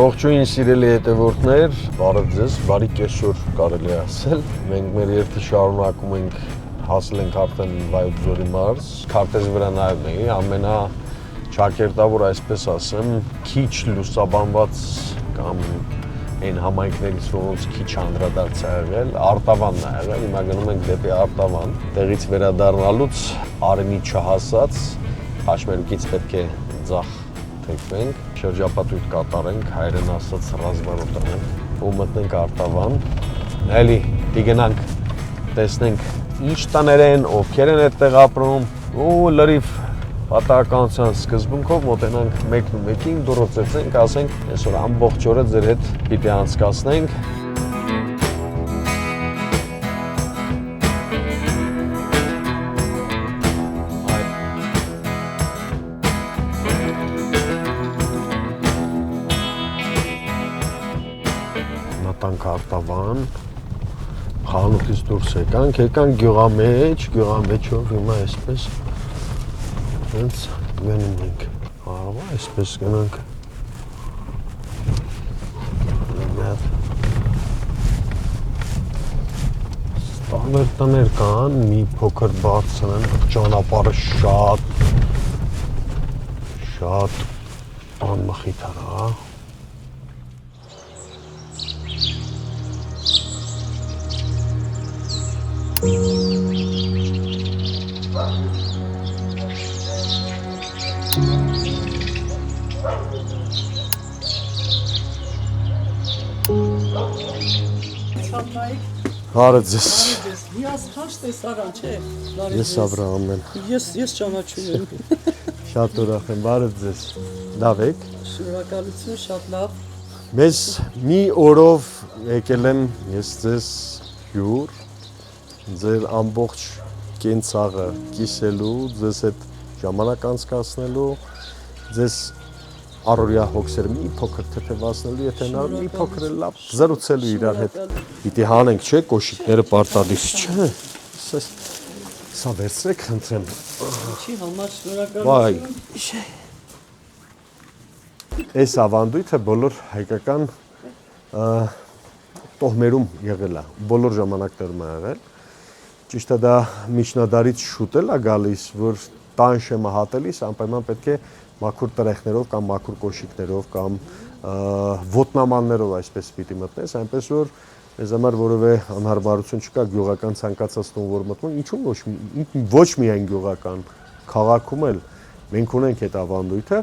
Ողջույն սիրելի հետևորդներ, բարև ձեզ, բարի կեսօր կարելի է ասել։ Մենք մեր երթը շարունակում ենք, հասել ենք արդեն Վայոց ձորի մարզ, քարտեզի վրա նայում էի, ամենաչակերտավոր, այսպես ասեմ, քիչ լուսաբանված կամ այն համայնքներից, որոնց քիչ անդրադարձ է եղել, Արտավանն է եղել, հիմա գնում ենք դեպի Արտավան, տեղից վերադառնալուց Արենի չհասած, Խաշմերուկից պետք է ձախ թեքվենք, շրջապատույթ կատարենք, հայերեն ասած ռազմանոթ անենք ու մտնենք Արտավան, էլի դիգնանք, տեսնենք ինչ տներ են, ովքեր են այդտեղ ապրում ու լրիվ պատահականության սկզբունքով մոտենանք մեկն ու մեկին, դուռը ծեծենք, ասենք, այսօր ամբողջ օրը ձեր հետ պիտի անցկացնենք։ Մտանք Արտավան, խանութից դուրս եկանք գյուղամեջով հիմա այսպես հենց գնում ենք, այսպես գնանք, ստավեր տներ կան, մի փոքր բարձր են, ճանապարհը շատ անմխիթար է։ Հարը ձեզ։ Ես հաշ տեսարան, չէ։ Ես Աբրահամն եմ։ Ես ճանաչում եմ։ Շատ ուրախ եմ, բարև ձեզ։ Լավ եք։ Շնորհակալություն, շատ լավ։ Մեզ մի օրով եկել եմ ես ձեզ հյուր, ձեր ամբողջ կենցաղը կիսելու, ձեզ հետ ժամանակ անցկացնելու, ձեզ առօրյա հոգսերը մի փոքր թեթևացնելու, եթե հնարավոր մի փոքր լավ զրուցելու իրար հետ։ Պիտի հանենք, չէ, կոշիկները պարտադիր չէ։ Սա վերցրեք, խնդրեմ։ Ինչի համար շնորհակալություն։ Այս ավանդույթը բոլոր հայկական տոհմերում եղել է, բոլոր ժամանակներում է եղել։ Ճիշտ է, դա միջնադարից շուտ է գալիս, որ տանշեմը հատելիս անպայման պետք է մաքուր տրեխներով կամ մաքուր կոշիկներով կամ ոտնամաններով այսպես պիտի մտնես, այնպես որ մեզ համար որևէ անհարմարություն չկա գյուղական ցանկացած տուն որ մտնում, ինչու ոչ միայն գյուղական, քաղաքում էլ մենք ունենք այդ ավանդույթը,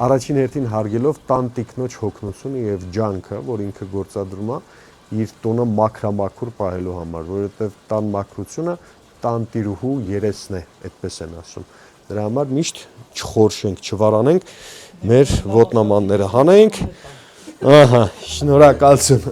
առաջին հերթին հարգելով տան տիկնոջ հոգնությունը եւ ջանքը, որ ինքը գործադրում է իր տունը մաքրամաքուր պահելու համար, որովհետեւ տան մաքրությունը տան տիրուհու երեսն է, այդպես են ասում։ Դրա համար միշտ չխորշենք, չվարանենք, մեր ոտնամանները հանենք, ահա, շնորհակալություն։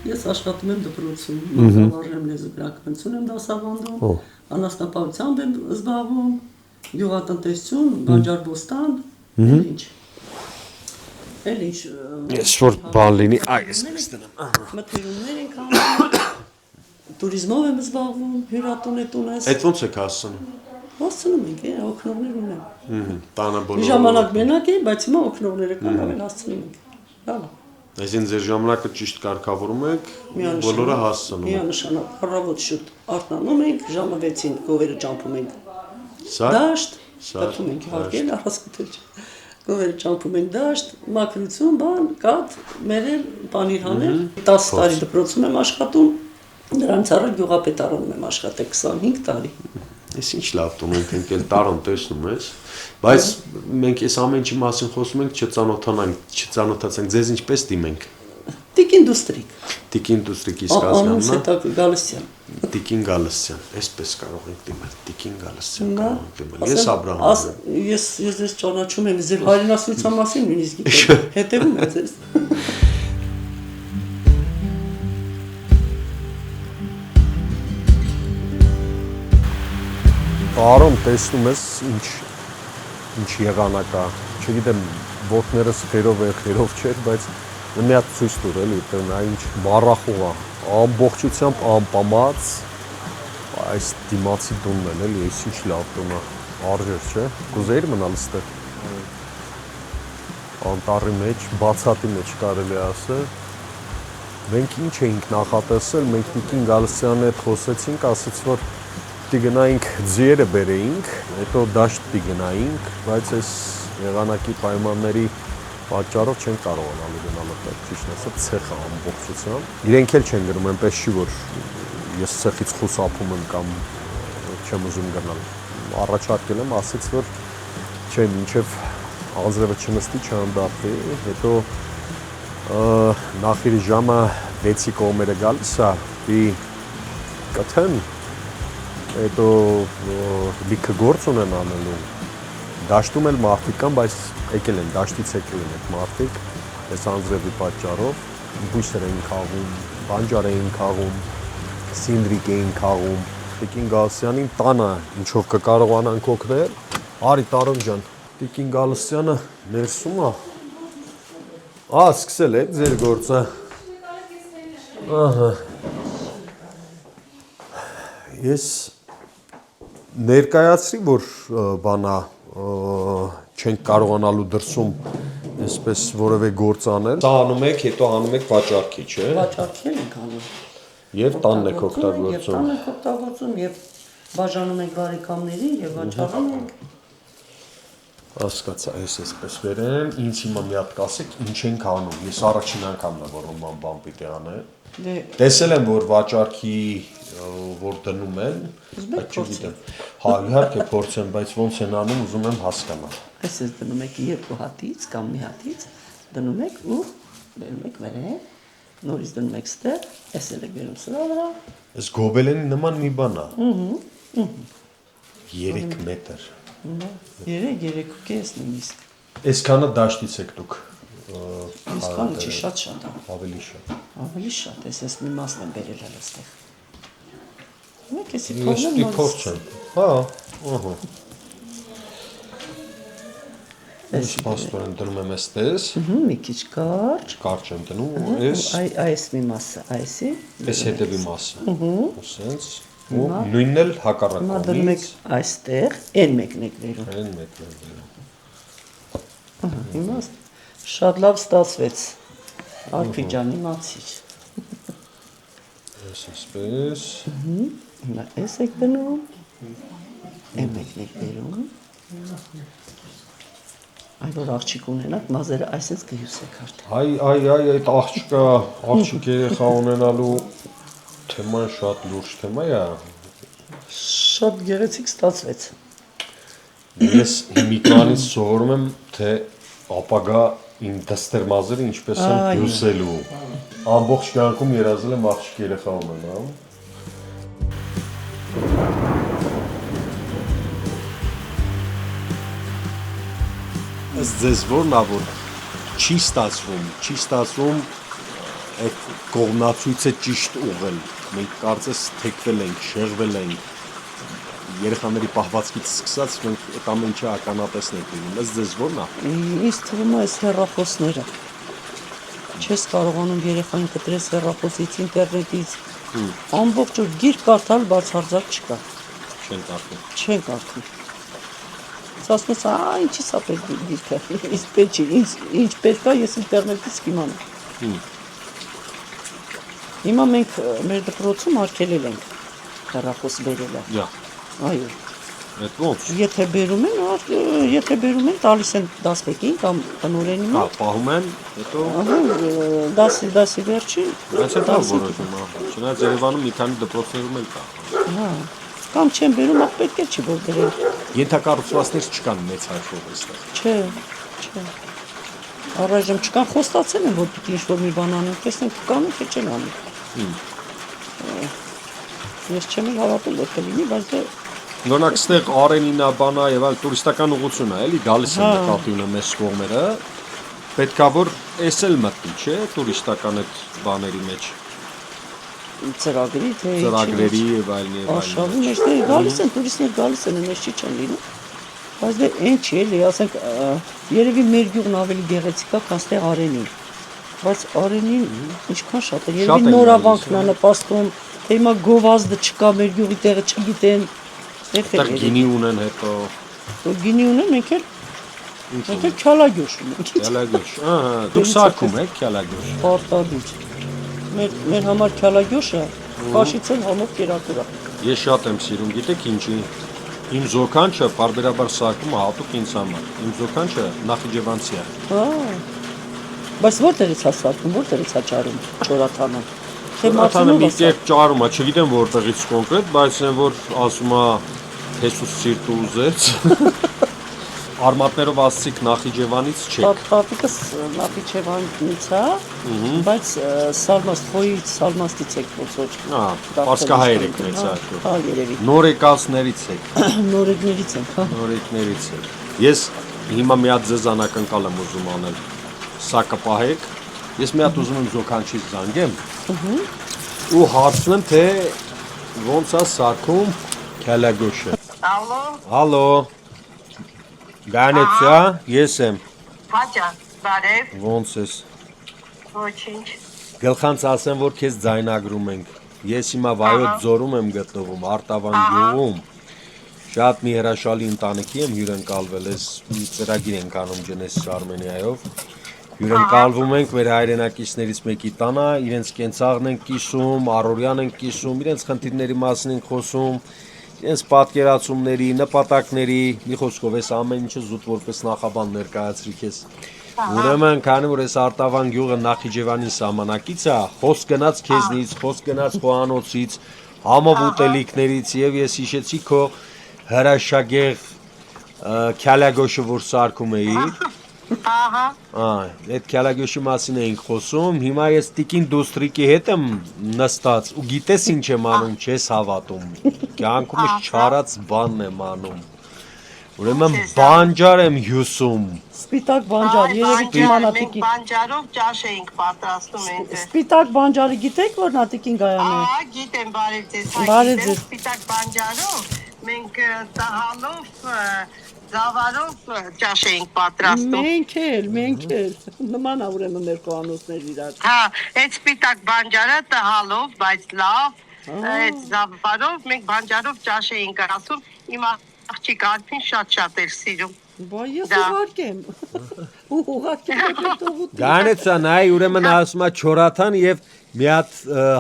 Ես աշխատում եմ դպրոցում, մանկավարժ եմ, լեզվաբանություն եմ դասավանդում, անասնապահությամբ եմ զբաղվում, գյուղատնտեսություն, բանջարբոստան, ինչ։ Էլ ինչ Ես որ բան լինի, այսպես դնեմ։ մթերումներ ենք անում, տուրիզմով եմ զբաղվում, հյուրատուն է տունես։ Այդ ոնց եք հասցնում։ Հասցնում ենք, օգնողներ ունեմ։ Տանը Մի ժամանակ մենակ էի, բայց հիմա օգնողները կան, ամեն հասցնում ենք։ Լավ։ Այսինքն ձեր ժամանակը ճիշտ կարգավորում եք, բոլորը հասցնում են։ Միանշանակ, առավոտ շուտ արթնանում ենք, ժամը 6-ին գովերը ճամփում ենք։ Դաշտ, կթում ենք հարկել, առասկոթել չէ։ Գովերը ճամփում ենք դաշտ, մաքրություն, բան, կաթ, մերել, պանիր հանել։ 10 տարի դպրոցում եմ աշխատում, դրանից առաջ գյուղապետարանում եմ աշխատել 25 տարի։ Ես ինչ լավ տուն ենք ընկել տարոն տեսնում ես, բայց մենք այս ամեն ինչի մասին խոսում ենք, չծանոթացանք, ձեզ ինչպես դիմենք։ Տիկին Դուստրիկ։ Տիկին Դուստրիկ իսկ Անունս է Գալստյան։ Տիկին Գալստյան, այսպես կարող ենք դիմել, Տիկին Գալստյան կարող ենք դիմել։ Ես Աբրահամ եմ։ Ես ձեզ ճանաչում եմ, ձեր հայրենասիրության մասին նույնիսկ գիտեմ, հետևում եմ ձեզ։ Արոն տեսնում ես ինչ եղանակ է, չգիտեմ ոտները սխերով է, խերով չէր, բայց մի հատ ցույց տուր էլի, նա ինչ բառախող է, ամբողջությամբ անպամած այս դիմացի տունն էլ էլի, այս ինչ լավ տուն է, արժեր չէ, կուզեիր մնալ ստեղ։ Անտառի մեջ, բացատի մեջ կարելի ասել։ Մենք ինչ էինք նախատեսել, մենք Տիկին Գալստյանի հետ խոսեցինք, ասաց որ պիտի գնայինք ձիերը բերեինք, հետո դաշտ պիտի գնայինք, բայց այս եղանակի պայմանների պատճառով չեն կարողանալու գնալ այդտեղ, ճիշտ ասած, ցեխը ամբողջությամբ։ Իրենք էլ չեն գնում, այնպես չի որ ես ցեխից խուսափում եմ կամ չեմ ուզում գնալ։ Առաջարկել եմ, ասաց որ չէ, մինչև անձրևը չնստի, չհանդարտվի, հետո նախիրի ժամը 6-ի կողմերը գալիս է, դի կթեն, հետո լիքը գործ ունեն անելու, դաշտում էլ մարդիկ կան, բայց եկել են, դաշտից եկել են այդ մարդիկ, այս անձրևի պատճառով, բույսեր էին քաղում, բանջար էին քաղում, սինդրիկ էին քաղում, Տիկին Գալստյանին տանը ինչով կկարողանանք օգնել, արի Տարոն ջան, Տիկին Գալստյանը ներսում է, սկսել եք ձեր գործը, ես ներկայացրի, որ բանա չենք կարողանալու դրսում այսպես որևէ գործ անել, սա անում եք, հետո անում եք վաճառքի, չէ։ Վաճառքի ենք անում։ Եվ տանն եք օգտագործում։ Եվ տանն եք օգտագործում, եւ բաժանում ենք բարեկամներին եւ վաճառում ենք։ Հասկացա, այսպես վերեմ, ինձ հիմա մի հատ կասեք, ինչ ենք անում։ Ես առաջին անգամն եմ, որ նման բան պիտի անեմ։ Տեսել եմ, որ վաճառքի որ դնում են, բայց չգիտեմ։ Հա, իհարկե փորձեմ, բայց ոնց են անում, ուզում եմ հասկանալ։ Այսպես դնում եք երկու հատից կամ մի հատից, դնում եք ու բերում եք վերև, նորից դնում եք ստեղ, էսել եք բերում սրա վրա։ Այս գոբելենի նման մի բան է։ 3 մետր։ 3.5 նույնիսկ։ Այսքանը դաշտից եք դուք։ Այսքանը չի շատ է։ Ավելի շատ։ Ավելի շատ, ես մի մասն եմ բերել հələ այստեղ։ Մեկ էսի Ես պիտի փորձեմ։ Հա, ահա։ Ես պաստորեն դնում եմ այստես։ Մի քիչ կարճ։ Կարճ եմ դնում, այս։ Այս մի մասը, այսի։ Այս հետևի մասը։ Սենց։ Ու նույնն էլ հակառակ կողմից։ Հիմա դնում եք այստեղ, այն մեկն եք վերում։ Այն մեկն եմ վերում։ Հիմա շատ լավ ստացվեց։ Արփի ջան, իմացիր։ Այսպես։ Հիմա այս եք դնում։ Այն մեկն եք վերում։ Այ որ աղջիկ ունենաք, մազերը այսպես գյուս եք արդեն։ Այ, այդ աղջիկ երեխա ունենալու թեման շատ լուրջ թեմա է։ Շատ գեղեցիկ ստացվեց։ Ես հիմիկվանից սովորում եմ, թե ապագա իմ դստեր մազերը ինչպես են հյուսելու։ Ամբողջ կյանքում երազել եմ աղջիկ երեխա ունենալ։ Ըստ ձեզ որն է, որ չի ստացվում այդ կողմնացույցը ճիշտ ուղղել։ Մենք կարծես թեքվել ենք, շեղվել ենք, երեխաների պահվածքից սկսած մենք այդ ամեն ինչը ականատեսն ենք լինում։ Ըստ ձեզ որն է։ Ինձ թվում է այս հեռախոսները։ Չես կարողանում երեխային կտրես հեռախոսից, ինտերնետից։ Ամբողջ օր գիրք կարդալ բացարձակ չկա։ Չեն կարդում։ Ասում ես, ինչի՞ սա պետք է գիրքը։ Ինձ պետք չի, ինչ պետք է, ես ինտերնետից կիմանամ։ Հիմա մենք մեր դպրոցում արգելել ենք հեռախոս բերելը։ Այո։ Այդ ո՞նց։ Եթե բերում են, տալիս են դասպետին կամ տնօրենին։ Հա, պահում են, հետո դասի վերջին։ Այս է դա որոշում, չնայած Երևանում մի քանի դպրոցներում էլ կա։ Հա։ Կամ չեն բերում, պետք է չի որ բերեն։ Ենթակառուցվածքներ չկան մեծ հայտով այստեղ։ Չէ։ Առայժմ չկան, խոստացել են, որ պիտի ինչ-որ մի բան անեն, տեսնենք կանեն, թե չեն անում։ Ես չեմ էլ հավատում, որ կլինի, բայց դե Օրինակ այստեղ Արենինա բանա եւ այլ տուրիստական ուղղություն է, էլի գալիս են նկատի ունեմ այս կողմերը։ Պետքա որ էս էլ մտնի, չէ, տուրիստական այդ բաների մեջ։ Ծրագրի թե ծրագրերի եւ այլն եւ այլն։ Արշավի մեջ դե գալիս են տուրիստներ գալիս են, այնպես չի չեն լինում։ Բայց դե այն չի էլի, ասենք երևի մեր գյուղն ավելի գեղեցիկ է, քան ստեղ Արենին։ Բայց Արենին ինչքան շատ է, Շատ երևի են նորավանքն է գալիս, նպաստում, թե հիմա գովազդը չկա, մեր գյուղի տեղը չգիտեն։ Այդտեղ գինի ունեն հետո։ Գինի ունեն, մենք էլ քյալագյուշ ունենք։ Քյալագյուշ, ահա, դուք սարքում եք քյալագյուշ։ Պարտադիր։ Մեր համար քյալագյուշը Կաշից էլ համով կերակուր է։ Ես շատ եմ սիրում, գիտեք ինչի։ Իմ զոքանչը պարբերաբար սարքում է հատուկ ինձ համար։ Իմ զոքանչը Նախիջևանցի է։ Բայց որտեղից է սարքում, որտեղից է ճարում Չորաթանը։ Թե Աթանը Մարտունով մի է կերպ ճարում է, չգիտեմ որտեղից կոնկրետ, բայց այն որ ասում է Հեսուս սիրտը ուզեց։ Արմատներով ասցիք Նախիջևանից չեք։ Տատիկս Նախիջևանից է, բայց Սալմաստից եք ոնց Պարսկահայեր եք մեծացել։ Հա, երևի։ Նորեկացներից եք։ Նորեկներից ենք, հա։ Նորեկներից եք։ Ես հիմա մի հատ ձեզ անակնկալ եմ ուզում անել։ Սա կպահեք։ Ես մի հատ ուզում եմ զոքանչից զանգեմ։ Ու հարցնեմ, թե ոնց է սարքում քյալագյուշը։ Ալո, Հալո։ Գանեցա, ես եմ։ հաճա, բարև, Ոնց ես։ ոչինչ, Գլխանց ասեմ, որ քեզ ձայնագրում ենք։ Ես հիմա Վայոց ձորում եմ գտնվում, Արտավան գյուղում։ Շատ մի հրաշալի ընտանիքի եմ հյուրընկալվել, ես մի ծրագիր ենք անում Ջենեսիս Արմենիայով։ Հյուրընկալվում ենք մեր հայրենակիցներից մեկի տանը, իրենց կենցաղն ենք կիսում, առօրյան ենք կիսում, իրենց խնդիրների մասին ենք խոսում, իրենց պատկերացումների, նպատակների, մի խոսքով ես ամեն ինչը զուտ որպես նախաբան ներկայացրի քեզ։ Ուրեմն, քանի որ այս Արտավան գյուղը Նախիջևանի սահմանակից է, խոսք գնաց քեզնից, խոսք գնաց խոհանոցից, համով ուտելիքներից եւ ես հիշեցի քո հրաշագեղ քյալագյուշը, որ սարքում էի։ ահա, Այդ քյալագյուշի մասին էինք խոսում, հիմա ես տիկին դուստրիկի հետ եմ նստած ու գիտես ինչ եմ անում, չես հավատում, կյանքումս չարած բանն եմ անում, ուրեմն բանջար եմ հյուսում, Սպիտակ բանջար, երևի կիմանա մենք տիկին։ բանջարով ճաշ էինք պատրաստում այնտեղ։ Սպիտակ բանջարը գիտեք որ նա տիկին գայանում է։ Ահա, գիտեմ, բարև ձեզ, Բարև ձեզ։ սպիտակ բանջարով, մենք տահալով, զավարով ճաշ էինք պատրաստում։ Մենք էլ, նման է ուրեմն մեր կողանոցներ իրար։ Հա, այդ սպիտակ բանջարը տահալով, բայց լավ, այդ զավարով մենք բանջարով ճաշ էինք ասում, իմ աղջիկ Արփին շատ էր սիրում։ Բա ես Դա։ ուղարկեմ։ Ուղարկեմ հետո Գանեցա նայ, ուրեմն ասում է Չորաթան եւ մի հատ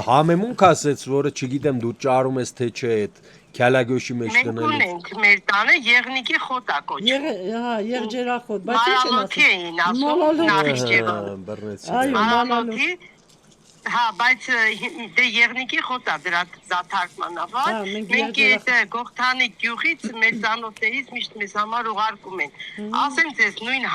համեմունք ասեց, որը չգիտեմ դու ճարում ես թե չէ այդ քյալագյուշի մեջ Մենք դնելու։ ունենք մեր տանը եղնիկի խոտ է կոչվում։ Հա, եղջերախոտ, բայց ինչ են Մարալոթի ասում։ էին ասում Մալալոթի։ Նախիջևան։ Բռնեցի։ Այո, Մարալոթի, հա, բայց դե եղնիկի խոտ է դրա զաթարկմանավար։ Հա, մենք Մենք այդ Գողթանի գյուղից մեր ծանոթներից միշտ մեզ համար ուղարկում են։ Ասեմ ձեզ, նույն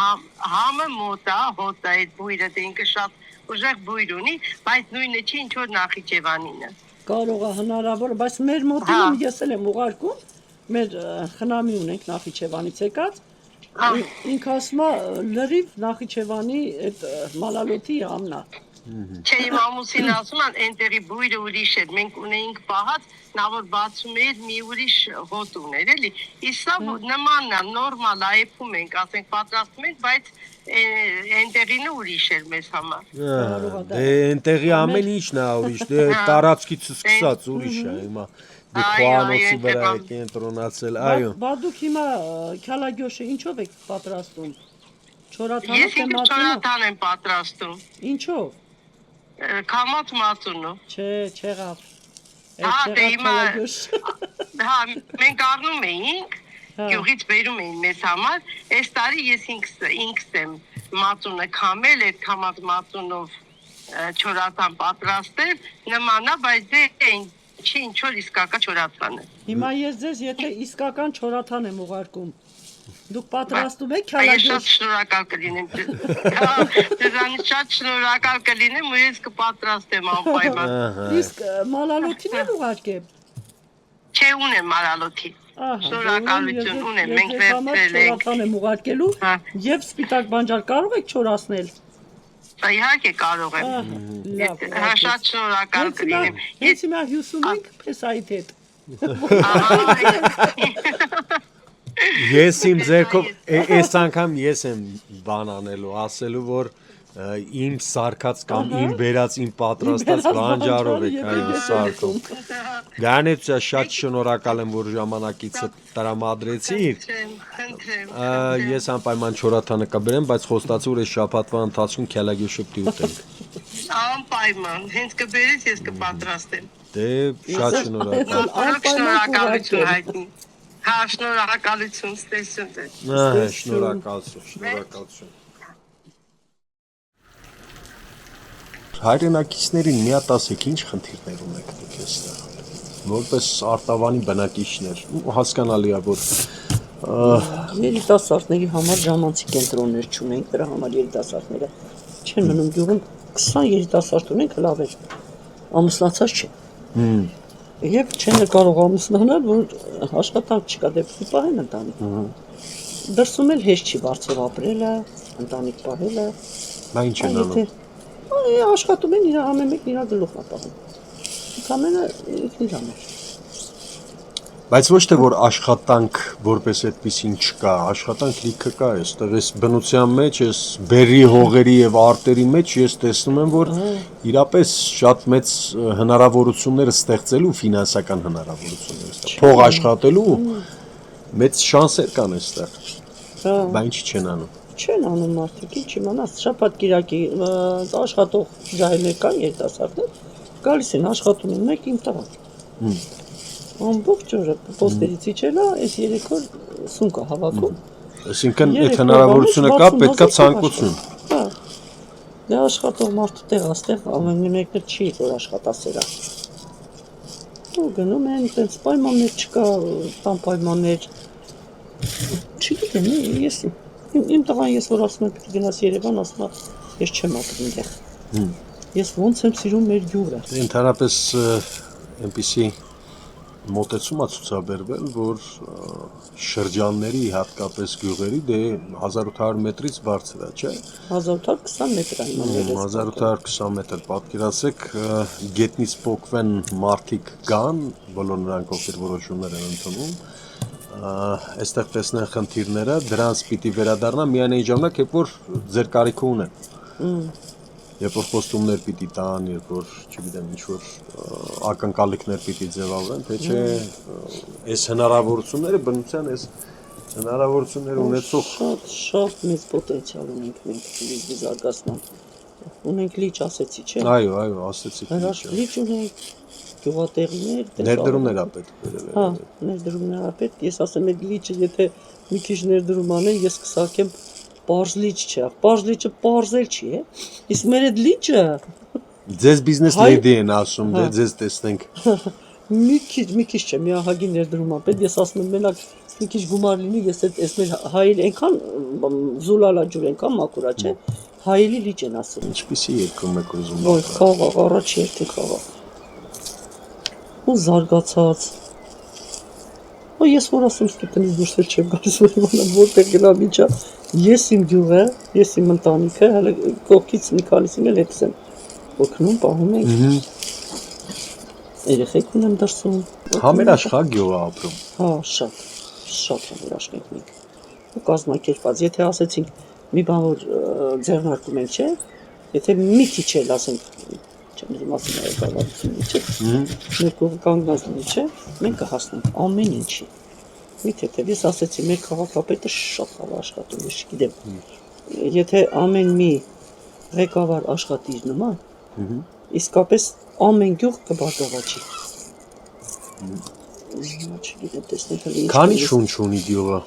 համը մոտ է, հոտ է այդ բույրը, դե ինքը շատ ուժեղ բույր ունի, բայց նույնը չի ինչ որ Նախիջևանինը։ Կարող է հնարավոր, բայց մեր մոտինում ես էլ եմ ուղարկում, մեր խնամի ունենք Նախիջևանից եկած, ինքը ասում է լրիվ Նախիջևանի այդ Մալալոթի համն է։ Չէ, իմ ամուսին ասում են, այնտեղի բույրը ուրիշ էր, մենք ունեինք պահած, նա որ բացում էր մի ուրիշ հոտ ուներ, էլի, իսկ սա նմանն է, նորմալ է, եփում ենք, ասենք պատրաստում ենք, բայց այնտեղինը ուրիշ էր մեզ համար։ Դե այնտեղի ամեն ինչն է ուրիշ, դե տարածքից սկսած ուրիշ է հիմա։ Դու խոհանոցի վրա եք կենտրոնացել, այո։ Բա դուք հիմա քյալագյուշը ինչով եք պատրաստում։ Չորաթանով Ես թե ինքը մածունով։ չորաթան եմ պատրաստում, Ինչով։ կամած մածունով։ Չէ, չեղավ։ Հա, դե հիմա- քյալագյուշ։ Հա, մենք առնում էինք, Հա։ գյուղից բերում էին մեզ համար, այս տարի ես ինքս եմ մածունը քամել, այդ քամած մածունով չորաթան պատրաստել, նմանա, բայց դե չի ինչ որ իսկական չորաթանը։ Հիմա ես ձեզ եթե իսկական չորաթան եմ ուղարկում։ Դուք պատրաստում եք Ես շատ քյալագյուշ։ շնորհակալ կլինեմ։ Հա, դրանից շատ շնորհակալ կլինեմ, ու ես կպատրաստեմ անպայման։ Իսկ Մալալոթին էլ ուղարկեմ։ Չէ, ունեմ Մարալոթի։ Շնորհակալություն ունեմ, մենք վերցրել ենք։ Չորաթան եմ ուղարկելու Հա։ եւ սպիտակ բանջար կարող եք չորացնել։ Իհարկե կարող եմ։ Լավ։ Հա, շատ շնորհակալ կլինեմ։ Ես հիմա հյուսում ենք փեսայիդ հետ։ Ես իմ ձեռքով այս անգամ ես եմ բան անելու, ասելու որ Իմ սարկած կամ իմ վերած իմ պատրաստած բանջարով եք այո սարկում։ Գանեցա շատ շնորհակալ եմ որ ժամանակիցը տրամադրեցիր։ Ես անպայման չորաթանը կբերեմ, բայց խոստացի որ այս շաբաթվա ընթացքում քելագեշուպտի ուտենք։ Անպայման, հենց կբերես ես կպատրաստեմ։ Դե շատ շնորհակալ։ Շնորհակալություն հայտնի։ Հա, շնորհակալություն, ստեսություն։ Շնորհակալություն։ Հայրենակիցներին մի հատ ասեք ինչ խնդիրներ ունեք դուք այստեղ։ Որպես արտավանի բնակիչներ, հասկանալի է որ Երիտասարդների համար ժամանցի կենտրոններ չունենք, դրա համար երիտասարդները չեն մնում գյուղում 20 երիտասարդ ունենք լավ է, ամուսնացած չէ։ Եվ չեն կարող ամուսնանալ, որ աշխատանք չկա, դեպքի պահեն ընտանիք։ Դրսում էլ հեշտ չի բարձր ապրելը, ընտանիք պահելը։ Նա ինչ են անում։ Աշխատում են իր ամեն մեկն իր գլուխն է պահում։ Ամենը ինքն իր համար։ Բայց ոչ թե որ աշխատանք որպես այդպեսին չկա, աշխատանք լիքը կա, այստեղ այս բնության մեջ, այս բերի հողերի եւ արտերի մեջ ես տեսնում եմ, որ իրապես շատ մեծ հնարավորություններ ստեղծելու ֆինանսական հնարավորություններ, փող աշխատելու մեծ շանսեր կան այստեղ։ Բայց ինչ չեն անում։ Չեն անում մարդիկ, ինչ իմանաս, շաբաթ կիրակի աշխատող ջահելներ կան երիտասարդներ, գալիս են աշխատում են մեկ իմ տղան։ Ամբողջ օրը պոստերից իջելա, այս 3 օր սուն կա հավաքում։ Այսինքն այդ հնարավորությունը կա, պետքա ցանկություն։ Հա։ Դա աշխատող մարդու տեղ, աստեղ ամեն մեկը չի որ աշխատասեր է։ Ու գնում են, այդպես պայմաններ չկա, տան պայմաններ։ Չգիտեմ, ես իմ տղան ես որ ասում եմ պիտի գնաս Երևան, ասում է ես չեմ ապրում այնտեղ։ Ես ոնց եմ սիրում մեր գյուղը։ Ընդհանրապես այնպիսի մոտեցում է ցուցաբերվել, որ շրջանների հատկապես գյուղերի դե 1800 մետրից բարձր է, չէ՞։ 1820 մետր է հիմա ներես։ 1820 մետր, պատկերացեք, գետնից փոկվեն մարդիկ կան, բոլոր նրանք ովքեր որոշումներ են ընդունում, այստեղ տեսնեն խնդիրները, դրանց պիտի վերադառնա միայն այն ժամանակ, երբ որ ձեր կարիքը ունեն։ Երբ որ խոստումներ պիտի տան, երբ որ, չգիտեմ, ինչ-որ ակնկալիքներ պիտի ձևավորեն, թե չէ, այս հնարավորությունները բնության այս հնարավորությունները ունեցող շատ մեծ պոտենցիալ ունենք մենք լիճի զարգացման։ Ունենք լիճ, ասեցի, չէ։ Այո, ասեցիք լիճ ունենք, գյուղատեղիներ, ներդրումներ է պետք բերել։ Հա, ներդրումներ է պետք։ Ես ասեմ, այդ լիճը, եթե մի քիչ ներդրում անեն, ես կսարքեմ Պարզ լիճ չէ, պարզ լիճը պարզել չի, իսկ մեր այդ լիճը Ձեզ բիզնես լեդի են ասում, դե ձեզ տեսնենք մի քիչ չէ, մի ահագին ներդրում է պետք, ես ասում եմ մենակ մի քիչ գումար լինի, ես այս մեր հայել այնքան զուլալա ջուր այնքան մաքուր է, չէ, հայելի լիճ են ասում։ Ինչպիսի երկում եք ուզում։ Ոյ, խաղաղ, առաջ երթի խաղաղ։ Ու զարգացած։ Ու ես որ ասում ստիպենից դուրս չեմ գալիս, որ իմանամ որտեղ գնամ ինչա։ Ես իմ գյուղը, ես իմ ընտանիքը, հələ կողքից մի քանիսին էլ հետս եմ օգնում, պահում ենք։ Երեխեք ունեմ դրսում։ Համերաշխակ գյուղ է ապրում։ Հա, շատ համերաշխակ ենք։ Ու կազմակերպած, եթե ասեցինք մի բան որ ձեռնարկում ենք, չէ՞, եթե մի քիչ էլ ասենք, չեմ ուզում ասել այդավարություն, չէ՞։ Մեր կողքը կանգնած լինի, չէ՞, մենք կհասնենք ամեն ինչի։ Մի թեթև ես ասեցի, մեր քաղաքապետը շատ լավ աշխատում է, չգիտեմ։ Եթե ամեն մի ղեկավար աշխատի իր նման, իսկապես ամեն գյուղ կբարգավաճի։ Չգիտեմ, տեսնենք հələ ինչ։ Քանի շունչ ունի գյուղը։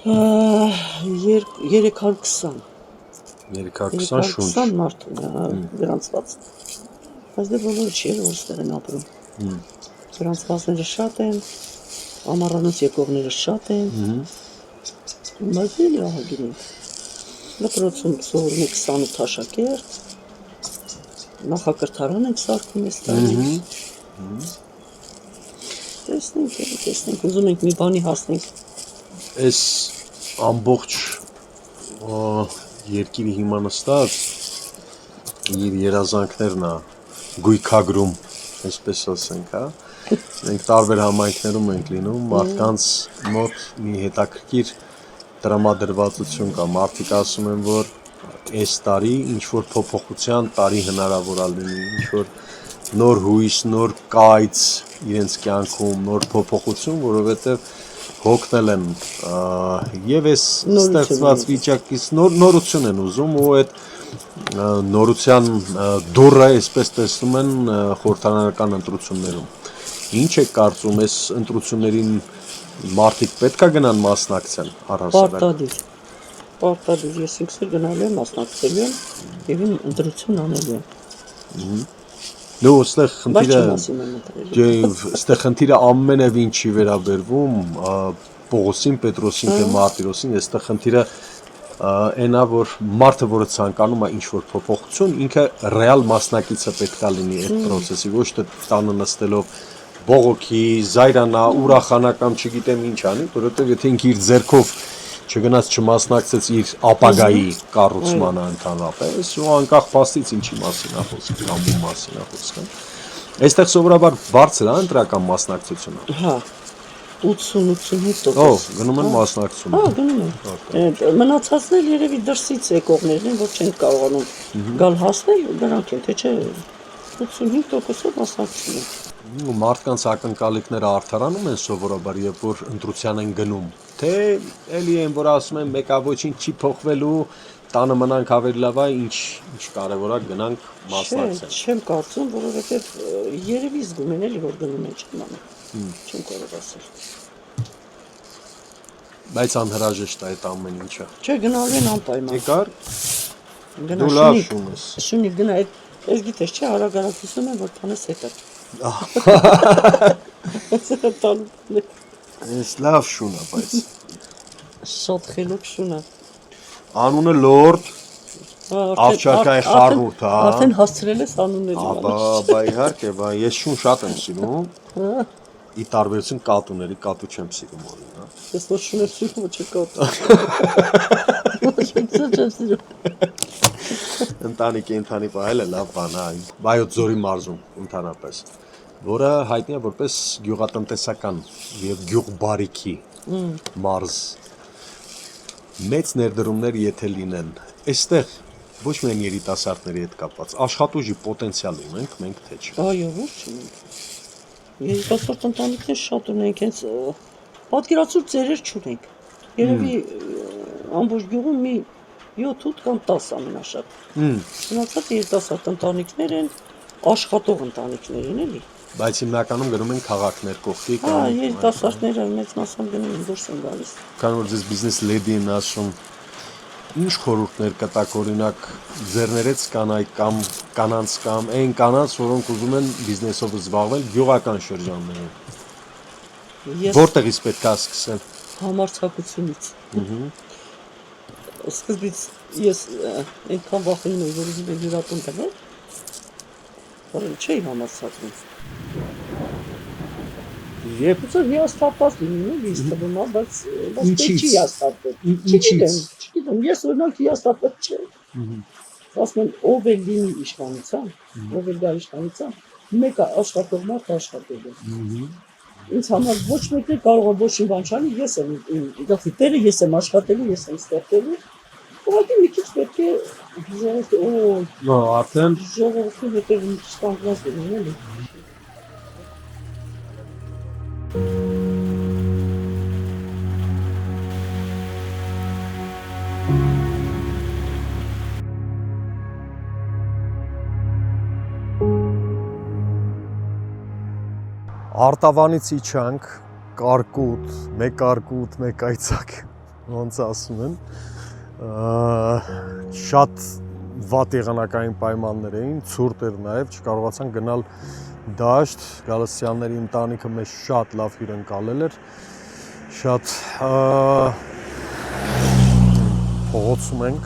320 320 շունչ։ 320 մարդ ունի, գրանցված։ Բայց դե բոլորը չի որ ստեղ են ապրում։ Գրանցվածները շատ են, ամառանոց եկողները շատ են։ Բայց էլի ահագին ենք։ Դպրոցում սովորում ենք 28 աշակերտ։ Նախակրթարան ենք սարքում այս տարի։ Տեսնենք, ուզում ենք մի բանի հասնենք։ Այս ամբողջ երկիրի հիմա նստած իր երազանքներն է գույքագրում, այսպես ասենք, հա։ Մենք տարբեր համայնքներում ենք լինում, մարդկանց մոտ մի հետաքրքիր տրամադրվածություն կա, մարդիկ ասում են, որ այս տարի ինչ որ փոփոխության տարի հնարավոր է լինի, ինչ որ նոր հույս, նոր կայծ իրենց կյանքում, նոր փոփոխություն, որովհետև հոգնել են եւ այս ստեղծված վիճակից նորություն են ուզում ու այդ նորության դուռը այսպես տեսնում են խորհրդարանական ընտրություններում։ Ինչ է կարծում այս ընտրություններին մարդիկ պետք է գնան մասնակցեն առհասարակ։ Պարտադիր, ես ինքս էլ գնալու եմ մասնակցելու եմ եւ ընտրություն անելու եմ։ Նո, այստեղ խնդիրը ամենև ինչի վերաբերվում Պողոսին, Պետրոսին թե Մարտիրոսին, այստեղ խնդիրը այնա, որ մարդը, որը ցանկանում է ինչ-որ փոփոխություն, ինքը ռեալ մասնակիցը պետքա լինի այդ process-ի, ոչ թե տանը նստելով բողոքի, զայրանա, ուրախանա կամ չգիտեմ ինչ անի, որովհետև եթե ինքը իր ձեռքով չգնաց չմասնակցեց իր ապագայի կառուցմանը ընդհանրապես ու անկախ փաստից ինչի մասին է խոսքը կամ ում մասին է խոսքը այստեղ սովորաբար բարձր է ընտրական մասնակցությունը հա 80-85%։ Ո՞վ գնում են մասնակցում։ Հա, գնում են։ Մնացածն էլ երևի դրսից եկողներն են, որ չեն կարողանում գալ հասնել, դրանք են, թե չէ 85%-ով մասնակցում են։ Մարդկանց ակնկալիքները արդարանում են սովորաբար, երբ որ ընտրության են գնում, թե էլի են, որ ասում են մեկա ոչինչ չի փոխվելու, տանը մնանք ավելի լավ է, ինչ կարևոր է գնանք մասնակցենք։ Չեմ կարծում, որովհետև երևի զգում են էլի, որ գնում են չեմ անում։ Չեմ կարող ասել։ Բայց անհրաժեշտ է այդ ամեն ինչը։ Չէ, գնալու են անպայման։ Եկար։ Դու լավ շունես։ Շունիկ գնա, այս գիտես չէ, արագ-արագ են, որ տանես հետը։ Այս լավ շուն է, բայց շատ խելոք շուն է։ Անունը լորդ Ավճարկային խառնուրդ, հա։ Արդեն հասցրել ես անունների։ Բա իհարկե, բա ես շուն շատ եմ սիրում։ Ի տարբերություն կատուների, կատու չեմ սիրում օրինա։ Ես ոչ շուն եմ սիրում, ոչ կատու։ Ոչ չեմ սիրում։ Ընտանիքի ընտանի պահելը լավ բան է, Վայոց ձորի մարզում ընդհանրապես, որը հայտնի է որպես գյուղատնտեսական եւ գյուղբարիքի մարզ։ Մեծ ներդրումներ եթե լինեն, այստեղ ոչ միայն երիտասարդների հետ կապված, աշխատուժի պոտենցիալ ունենք, մենք թե չէ։ Այո, ոչ չունենք։ Երիտասարդ ընտանիքներ շատ ունենք, հենց պատկերացրու ծերեր չունենք։ Երևի ամբողջ գյուղում մի 7-8 կամ 10 ամենաշատ։ Մնացած երիտասարդ ընտանիքներ են, աշխատող ընտանիքներ են էլի։ Բայց հիմնականում գնում են քաղաքներ կողքի կամ։ Հա, երիտասարդները մեծ մասամբ գնում են դուրս են գալիս։ Քանի որ ձեզ բիզնես լեդին ասում, ինչ խորհուրդներ կտաք օրինակ ձեռներեց կանայք կամ կանանց կամ այն կանանց, որոնք ուզում են բիզնեսով զբաղվել գյուղական շրջաններում։ Որտեղից պետք է սկսել։ Համարձակությունից։ Սկզբից ես այնքան վախենում եմ, որ ուզում եմ հյուրատուն տվել, որ չէի համարձակվում։ Երբ ուզում հիասթափված լինում եմ, թվում է, բայց չի հիասթափվել։ Չգիտեմ, ես օրինակ հիասթափված չեմ։ Ասում են, ով է լինի իշխանության, ով է գա իշխանության, մեկը աշխատող մարդ աշխատել է։ Ինձ համար ոչ մեկն է կարող է ոչինչ բան չանի, ես եմ գլխի տերը, ես եմ աշխատելու, ես եմ ստեղծելու։ Ուղղակի մի քիչ պետք է ժողովրդի հետևում ստանձնած լինել էլի։ Արտավանից իջանք, կարկուտ, մեկ այցակ, ոնց ասում են, շատ վատ եղանակային պայմաններ էին, ցուրտ էր նաև, չկարողացան գնալ դաշտ, Գալստյանների ընտանիքը մեզ շատ լավ հյուրընկալել էր, շատ փողոցում ենք,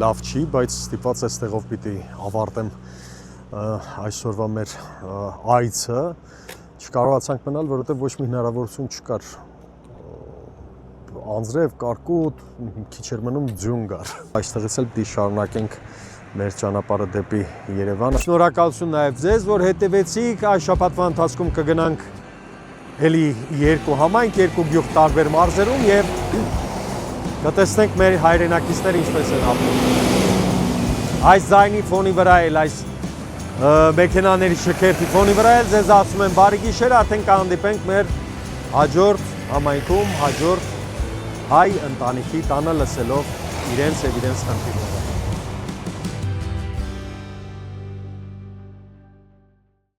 լավ չի, բայց ստիպված այստեղով պիտի ավարտեմ այսօրվա մեր այցը, չկարողացանք մնալ, որովհետև ոչ մի հնարավորություն չկար անձրև, կարկուտ, քիչ էր մնում ձյուն գար։ Այստեղից էլ պիտի շարունակենք մեր ճանապարհը դեպի Երևան։ Շնորհակալություն նաև ձեզ, որ հետևեցիք, այս շաբաթվա ընթացքում կգնանք էլի երկու համայնք, երկու գյուղ տարբեր մարզերում եւ կտեսնենք մեր հայրենակիցները ինչպես են ապրում։ Այս ձայնի ֆոնի վրա էլ, այս մեքենաների շքերթի ֆոնի վրա էլ ձեզ ասում եմ բարի գիշեր, արդեն կհանդիպենք մեր հաջորդ համայնքում, հաջորդ հայ ընտանիքի տանը լսելով իրենց եւ իրենց խնդիրները։